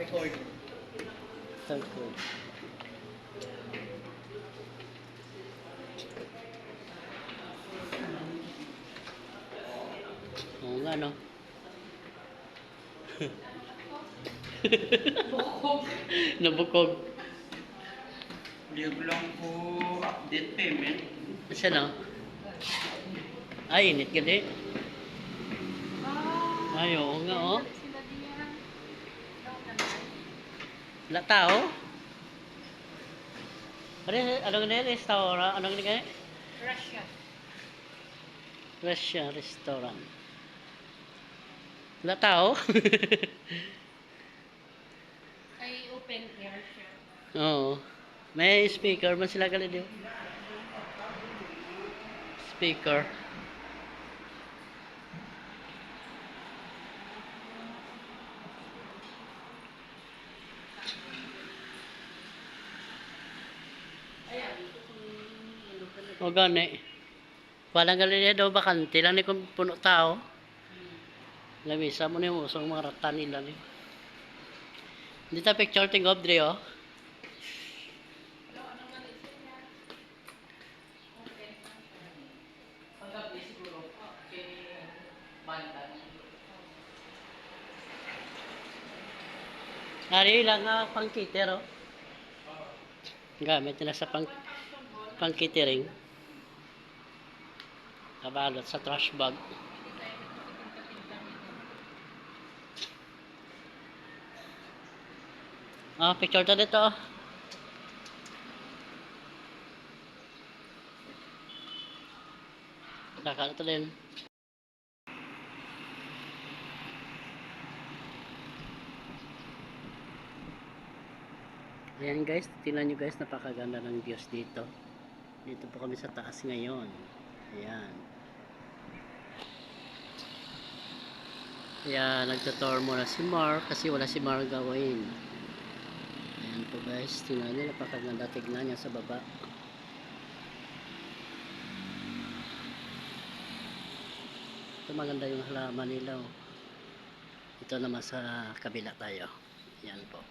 record. Third grade. Oo nga, no? Bukog. Nabukog. Hindi ko lang po update payment. Siya, no? Ay, init gali. Ay, oo nga, oh. Wala tao? Ano nga restaurant? Ano nga Russia. Russia restaurant. Wala tao? Ay, open air siya. Oo. May speaker man sila gali diyo. Speaker. O gani. Walang gali daw bakante lang ni kung puno tao. Lamisa mo ni mo sa mga rata nila ni. Dito picture ting of Dre, oh. Paggabi siguro. Okay. Banda. Ari lang nga pang cater, oh. Gamit nila sa pang catering. Kabalot sa trash bag. Ah, picture ta dito, oh. Saka ito din. Ayan guys, tingnan nyo guys, napakaganda ng views dito. Dito po kami sa taas ngayon. Ayan. Ayan, nagtutour muna si Mark kasi wala si Mark gawin. Ayan po guys, tingnan nyo, napakaganda tignan niya sa baba. Ito maganda yung halaman nila, oh. Ito naman sa kabila tayo. Ayan po.